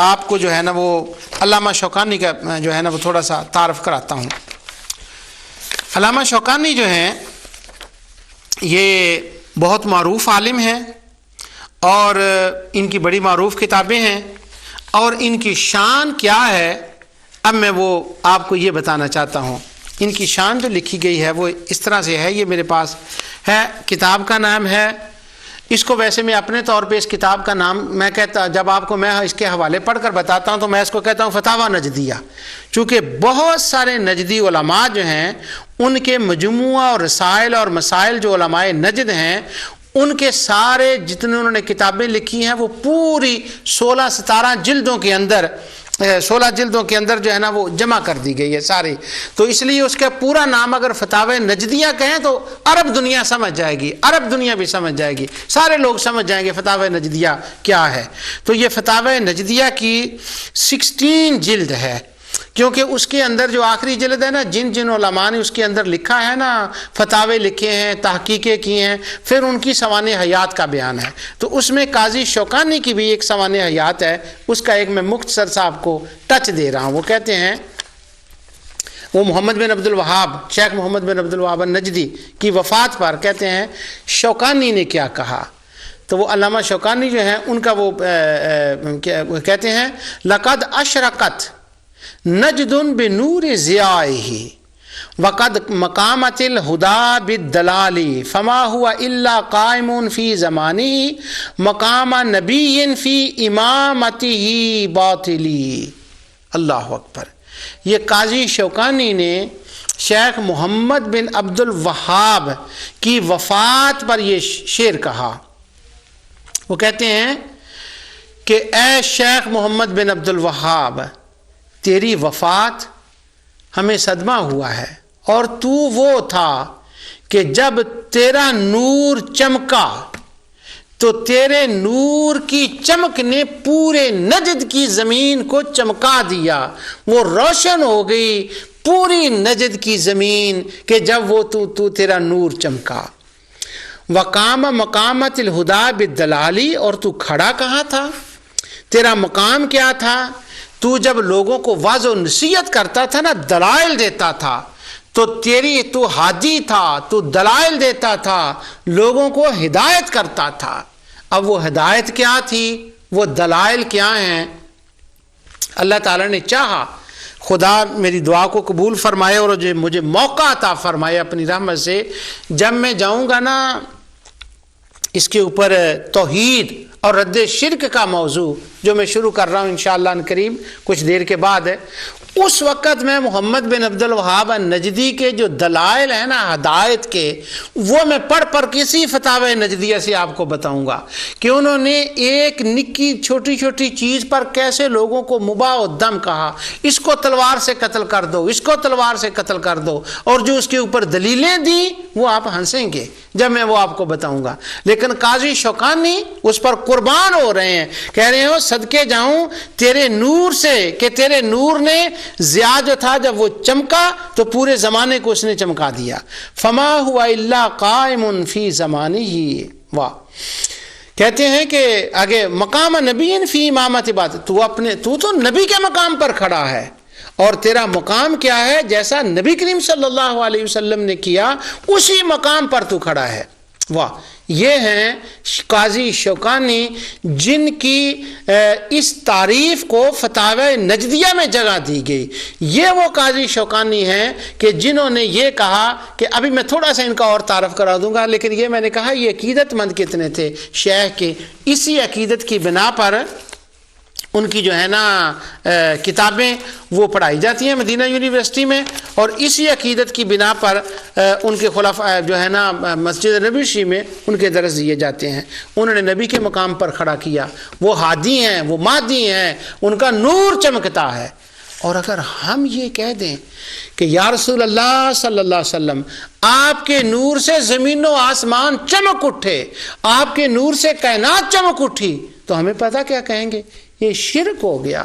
آپ کو جو ہے نا وہ علامہ شوکانی کا جو ہے نا وہ تھوڑا سا تعارف کراتا ہوں۔ علامہ شوکانی جو ہیں یہ بہت معروف عالم ہیں اور ان کی بڑی معروف کتابیں ہیں، اور ان کی شان کیا ہے اب میں وہ آپ کو یہ بتانا چاہتا ہوں۔ ان کی شان جو لکھی گئی ہے وہ اس طرح سے ہے، یہ میرے پاس ہے، کتاب کا نام ہے، اس کو ویسے میں اپنے طور پہ اس کتاب کا نام میں کہتا، جب آپ کو میں اس کے حوالے پڑھ کر بتاتا ہوں تو میں اس کو کہتا ہوں فتاوی نجدیہ، چونکہ بہت سارے نجدی علماء جو ہیں ان کے مجموعہ اور رسائل اور مسائل جو علماء نجد ہیں ان کے سارے جتنے انہوں نے کتابیں لکھی ہیں وہ پوری 16-17 جلدوں کے اندر 16 جلدوں کے اندر جو ہے نا وہ جمع کر دی گئی ہے ساری، تو اس لیے اس کا پورا نام اگر فتاوی نجدیہ کہیں تو عرب دنیا سمجھ جائے گی، عرب دنیا بھی سمجھ جائے گی، سارے لوگ سمجھ جائیں گے فتاوی نجدیہ کیا ہے۔ تو یہ فتاوی نجدیہ کی 16 جلد ہے، کیونکہ اس کے اندر جو آخری جلد ہے نا، جن علماء نے اس کے اندر لکھا ہے نا، فتاوے لکھے ہیں، تحقیقیں کی ہیں، پھر ان کی سوانح حیات کا بیان ہے، تو اس میں قاضی شوکانی کی بھی ایک سوانح حیات ہے، اس کا ایک میں مختصر سا آپ کو ٹچ دے رہا ہوں۔ وہ کہتے ہیں، وہ محمد بن عبد الوہاب، شیخ محمد بن عبد الوہاب النجدی کی وفات پر کہتے ہیں شوکانی نے کیا کہا، تو وہ علامہ شوکانی جو ہیں ان کا وہ کہتے ہیں لقد اشرقت نجد بنور ضیائه وقد مقامت الہدى بالدلال فما هو الا قائم فی زمانه مقام نبی فی امامته باطلی۔ اللہ اکبر۔ یہ قاضی شوکانی نے شیخ محمد بن عبد الوہاب کی وفات پر یہ شعر کہا۔ وہ کہتے ہیں کہ اے شیخ محمد بن عبد الوہاب، تیری وفات ہمیں صدمہ ہوا ہے، اور تو وہ تھا کہ جب تیرا نور چمکا تو تیرے نور کی چمک نے پورے نجد کی زمین کو چمکا دیا، وہ روشن ہو گئی پوری نجد کی زمین کہ جب وہ تو تیرا نور چمکا۔ وقام مقامت الہدی بالدلالی، اور تو کھڑا کہاں تھا، تیرا مقام کیا تھا، تو جب لوگوں کو واضح و نصیحت کرتا تھا نا، دلائل دیتا تھا، تو ہادی تھا، تو دلائل دیتا تھا، لوگوں کو ہدایت کرتا تھا۔ اب وہ ہدایت کیا تھی، وہ دلائل کیا ہیں، اللہ تعالیٰ نے چاہا، خدا میری دعا کو قبول فرمائے اور مجھے موقع عطا فرمائے اپنی رحمت سے، جب میں جاؤں گا نا اس کے اوپر توحید اور رد شرک کا موضوع جو میں شروع کر رہا ہوں انشاءاللہ ان قریب کچھ دیر کے بعد ہے، اس وقت میں محمد بن عبد الوہاب النجدی کے جو دلائل ہیں نا ہدایت کے، وہ میں پڑھ کسی فتاوی نجدیہ سے آپ کو بتاؤں گا کہ انہوں نے ایک نکی چھوٹی چھوٹی چیز پر کیسے لوگوں کو مباح و دم کہا، اس کو تلوار سے قتل کر دو، اس کو تلوار سے قتل کر دو، اور جو اس کے اوپر دلیلیں دی وہ آپ ہنسیں گے جب میں وہ آپ کو بتاؤں گا۔ لیکن قاضی شوکانی اس پر قربان ہو رہے ہیں، کہہ رہے ہو صدقے جاؤں تیرے نور سے، کہ تیرے نور نے ضیاء جو تھا جب وہ چمکا تو پورے زمانے کو اس نے چمکا دیا۔ فما ہوا الا قائم فی زمانہ، واہ۔ کہتے ہیں کہ آگے مقام نبی فی امامت بات، تو تو نبی کے مقام پر کھڑا ہے، اور تیرا مقام کیا ہے، جیسا نبی کریم صلی اللہ علیہ وسلم نے کیا اسی مقام پر تو کھڑا ہے، واہ۔ یہ ہیں قاضی شوکانی جن کی اس تعریف کو فتاوی نجدیہ میں جگہ دی گئی۔ یہ وہ قاضی شوکانی ہیں کہ جنہوں نے یہ کہا کہ ابھی میں تھوڑا سا ان کا اور تعارف کرا دوں گا، لیکن یہ میں نے کہا یہ عقیدت مند کتنے تھے شیخ کے، اسی عقیدت کی بنا پر ان کی جو ہے نا کتابیں وہ پڑھائی جاتی ہیں مدینہ یونیورسٹی میں، اور اسی عقیدت کی بنا پر ان کے خلفاء جو ہے نا مسجد نبوی میں ان کے درس دیے جاتے ہیں۔ انہوں نے نبی کے مقام پر کھڑا کیا، وہ ہادی ہیں، وہ مہدی ہیں، ان کا نور چمکتا ہے۔ اور اگر ہم یہ کہہ دیں کہ یا رسول اللہ صلی اللہ علیہ وسلم آپ کے نور سے زمین و آسمان چمک اٹھے، آپ کے نور سے کائنات چمک اٹھی، تو ہمیں پتہ کیا کہیں گے، یہ شرک ہو گیا۔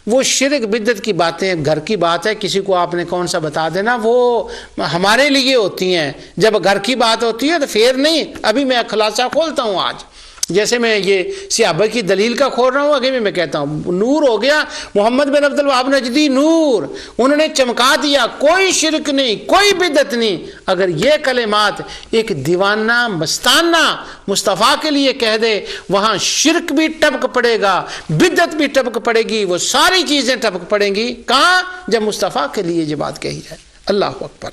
وہ شرک بدعت کی باتیں گھر کی بات ہے، کسی کو آپ نے کون سا بتا دینا، وہ ہمارے لیے ہوتی ہیں، جب گھر کی بات ہوتی ہے تو پھر نہیں۔ ابھی میں خلاصہ کھولتا ہوں آج، جیسے میں یہ صحابہ کی دلیل کا کھول رہا ہوں، آگے میں کہتا ہوں نور ہو گیا محمد بن عبد الوہاب نجدی، نور انہوں نے چمکا دیا، کوئی شرک نہیں، کوئی بدعت نہیں۔ اگر یہ کلمات ایک دیوانہ مستانہ مصطفیٰ کے لیے کہہ دے، وہاں شرک بھی ٹپک پڑے گا، بدعت بھی ٹپک پڑے گی، وہ ساری چیزیں ٹپک پڑیں گی۔ کہاں؟ جب مصطفیٰ کے لیے یہ بات کہی جائے۔ اللہ اکبر۔